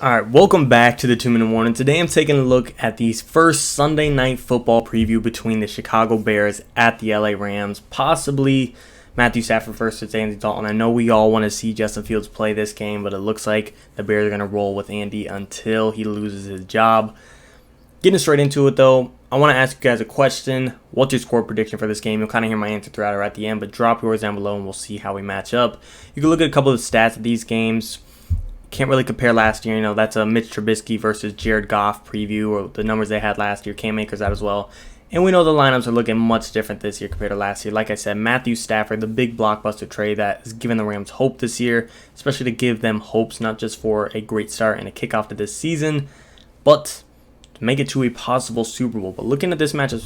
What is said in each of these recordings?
Alright, welcome back to the 2-Minute Warning. Today I'm taking a look at the first Sunday Night Football preview between the Chicago Bears at the LA Rams. Possibly Matthew Stafford versus Andy Dalton. I know we all want to see Justin Fields play this game, but it looks like the Bears are going to roll with Andy until he loses his job. Getting straight into it though, I want to ask you guys a question. What's your score prediction for this game? You'll kind of hear my answer throughout or at the end, but drop yours down below and we'll see how we match up. You can look at a couple of the stats of these games. Can't really compare last year. That's a Mitch Trubisky versus Jared Goff preview, or the numbers they had last year. Cam Akers out as well. And we know the lineups are looking much different this year compared to last year. Like I said, Matthew Stafford, the big blockbuster trade that has given the Rams hope this year, especially to give them hopes not just for a great start and a kickoff to this season, but to make it to a possible Super Bowl. But looking at this matchup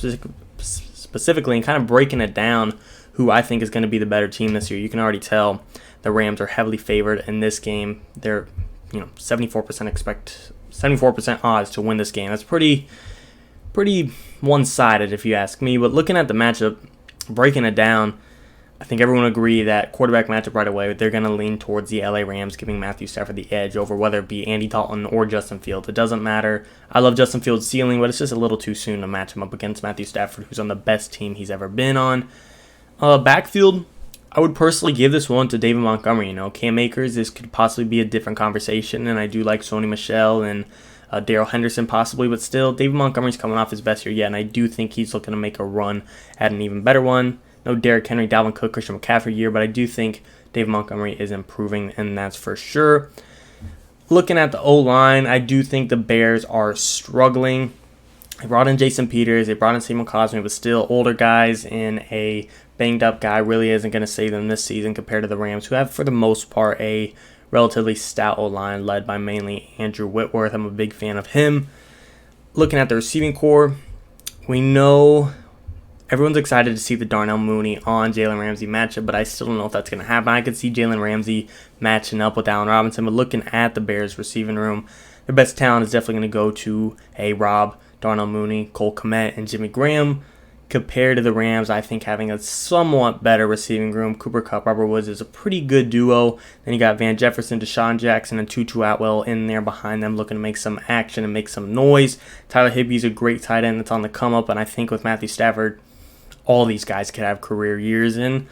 specifically and kind of breaking it down, who I think is going to be the better team this year, you can already tell the Rams are heavily favored in this game. They're 74% odds to win this game. That's pretty one-sided if you ask me. But looking at the matchup, breaking it down, I think everyone will agree that quarterback matchup right away, they're going to lean towards the LA Rams, giving Matthew Stafford the edge over whether it be Andy Dalton or Justin Fields. It doesn't matter. I love Justin Fields' ceiling, but it's just a little too soon to match him up against Matthew Stafford, who's on the best team he's ever been on. Backfield, I would personally give this one to David Montgomery. Cam Akers, this could possibly be a different conversation, and I do like Sony Michel and Darrell Henderson possibly, but still, David Montgomery's coming off his best year yet, and I do think he's looking to make a run at an even better one. No Derrick Henry, Dalvin Cook, Christian McCaffrey year, but I do think David Montgomery is improving, and that's for sure. Looking at the O-line, I do think the Bears are struggling. They brought in Jason Peters, they brought in Samuel Cosme, but still older guys, and a banged-up guy really isn't going to save them this season compared to the Rams, who have, for the most part, a relatively stout O-line led by mainly Andrew Whitworth. I'm a big fan of him. Looking at the receiving core, we know everyone's excited to see the Darnell Mooney on Jalen Ramsey matchup, but I still don't know if that's going to happen. I could see Jalen Ramsey matching up with Allen Robinson, but looking at the Bears receiving room, their best talent is definitely going to go to A-Rob, Darnell Mooney, Cole Kmet, and Jimmy Graham. Compared to the Rams, I think having a somewhat better receiving room, Cooper Kupp, Robert Woods is a pretty good duo. Then you got Van Jefferson, Deshaun Jackson, and Tutu Atwell in there behind them looking to make some action and make some noise. Tyler Higbee's a great tight end that's on the come up, and I think with Matthew Stafford, all these guys could have career years. And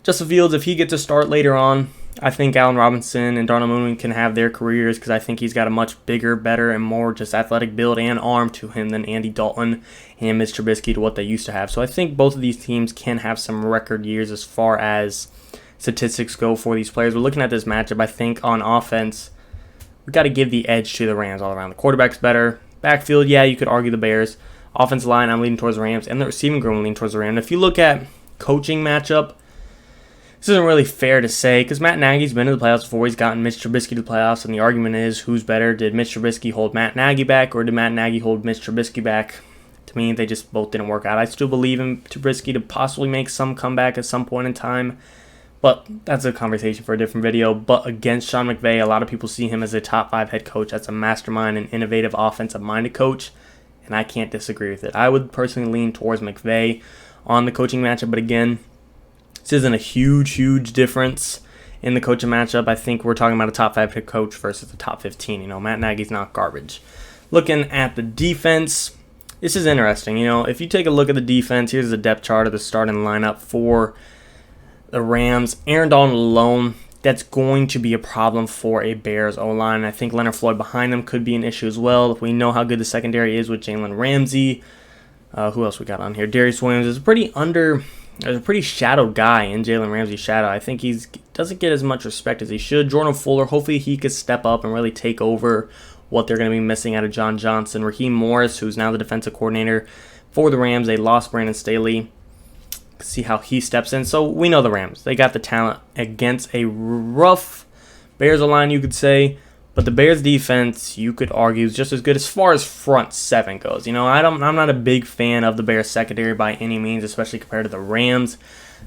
Justin Fields, if he gets a start later on, I think Allen Robinson and Darnell Mooney can have their careers because I think he's got a much bigger, better, and more just athletic build and arm to him than Andy Dalton and Mitch Trubisky to what they used to have. So I think both of these teams can have some record years as far as statistics go for these players. We're looking at this matchup, I think on offense, we've got to give the edge to the Rams all around. The quarterback's better. Backfield, yeah, you could argue the Bears. Offensive line, I'm leaning towards the Rams. And the receiving room, I'm leaning towards the Rams. And if you look at coaching matchup, this isn't really fair to say because Matt Nagy's been to the playoffs before. He's gotten Mitch Trubisky to the playoffs, and the argument is who's better? Did Mitch Trubisky hold Matt Nagy back, or did Matt Nagy hold Mitch Trubisky back? To me, they just both didn't work out. I still believe in Trubisky to possibly make some comeback at some point in time, but that's a conversation for a different video. But against Sean McVay, a lot of people see him as a top 5 head coach. That's a mastermind and innovative offensive-minded coach, and I can't disagree with it. I would personally lean towards McVay on the coaching matchup, but again, this isn't a huge difference in the coaching matchup. I think we're talking about a top 5 head coach versus the top 15. Matt Nagy's not garbage. Looking at the defense, this is interesting. If you take a look at the defense, here's the depth chart of the starting lineup for the Rams. Aaron Donald alone, that's going to be a problem for a Bears O-line. I think Leonard Floyd behind them could be an issue as well. If we know how good the secondary is with Jalen Ramsey. Who else we got on here? Darius Williams is There's a pretty shadowed guy in Jalen Ramsey's shadow. I think he doesn't get as much respect as he should. Jordan Fuller, hopefully he could step up and really take over what they're going to be missing out of John Johnson. Raheem Morris, who's now the defensive coordinator for the Rams. They lost Brandon Staley. See how he steps in. So we know the Rams. They got the talent against a rough Bears line, you could say. But the Bears defense, you could argue, is just as good as far as front seven goes. I'm not a big fan of the Bears secondary by any means, especially compared to the Rams.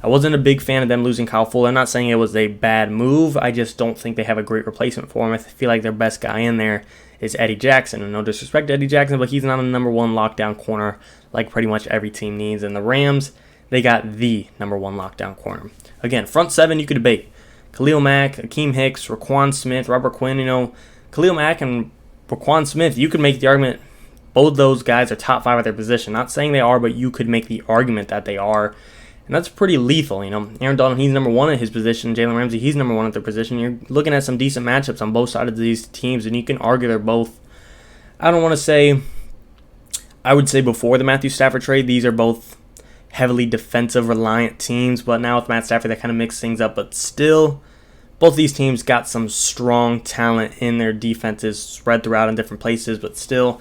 I wasn't a big fan of them losing Kyle Fuller. I'm not saying it was a bad move. I just don't think they have a great replacement for him. I feel like their best guy in there is Eddie Jackson. And no disrespect to Eddie Jackson, but he's not a number 1 lockdown corner like pretty much every team needs. And the Rams, they got the number 1 lockdown corner. Again, front seven, you could debate. Khalil Mack, Akeem Hicks, Raquan Smith, Robert Quinn, Khalil Mack and Roquan Smith, you could make the argument both those guys are top 5 at their position. Not saying they are, but you could make the argument that they are. And that's pretty lethal, Aaron Dalton, he's number 1 at his position. Jalen Ramsey, he's number 1 at their position. You're looking at some decent matchups on both sides of these teams, and you can argue they're both, I would say before the Matthew Stafford trade, these are both heavily defensive reliant teams, but now with Matt Stafford, that kind of mixes things up. But still, both these teams got some strong talent in their defenses spread throughout in different places, but still,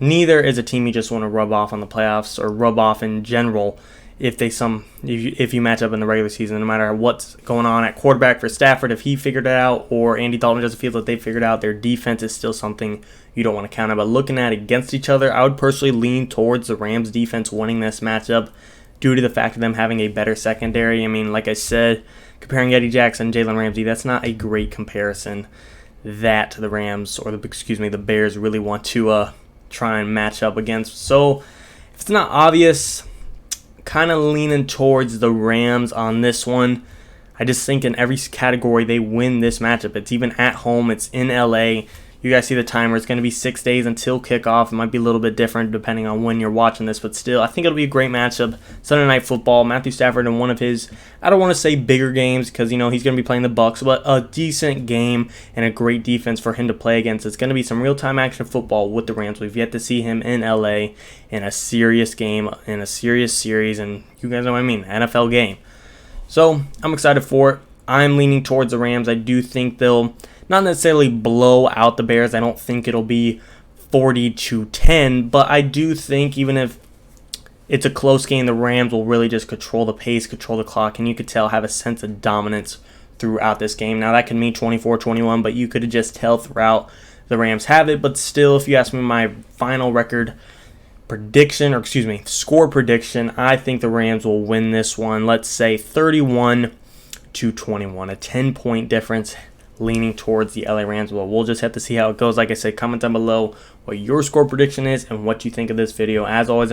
neither is a team you just want to rub off on the playoffs or rub off in general if you match up in the regular season, no matter what's going on at quarterback for Stafford, if he figured it out, or Andy Dalton doesn't feel that they figured out, their defense is still something you don't want to count on. But looking at against each other, I would personally lean towards the Rams defense winning this matchup due to the fact of them having a better secondary. Like I said, comparing Eddie Jackson and Jalen Ramsey, that's not a great comparison that the Rams, or the Bears really want to try and match up against. So if it's not obvious, kind of leaning towards the Rams on this one. I just think in every category they win this matchup. It's even at home. It's in LA. You guys see the timer. It's going to be 6 days until kickoff. It might be a little bit different depending on when you're watching this, but still, I think it'll be a great matchup. Sunday Night Football. Matthew Stafford in one of his, I don't want to say bigger games because, he's going to be playing the Bucs, but a decent game and a great defense for him to play against. It's going to be some real-time action football with the Rams. We've yet to see him in LA in a serious game, in a serious series, and you guys know what I mean, NFL game. So I'm excited for it. I'm leaning towards the Rams. I do think they'll not necessarily blow out the Bears. I don't think it'll be 40-10, but I do think even if it's a close game, the Rams will really just control the pace, control the clock, and you could tell have a sense of dominance throughout this game. Now that can mean 24-21, but you could just tell throughout the Rams have it. But still, if you ask me my final score prediction, I think the Rams will win this one. Let's say 31-21, a 10-point difference, leaning towards the LA Rams. Well, we'll just have to see how it goes. Like I said, comment down below what your score prediction is and what you think of this video. As always,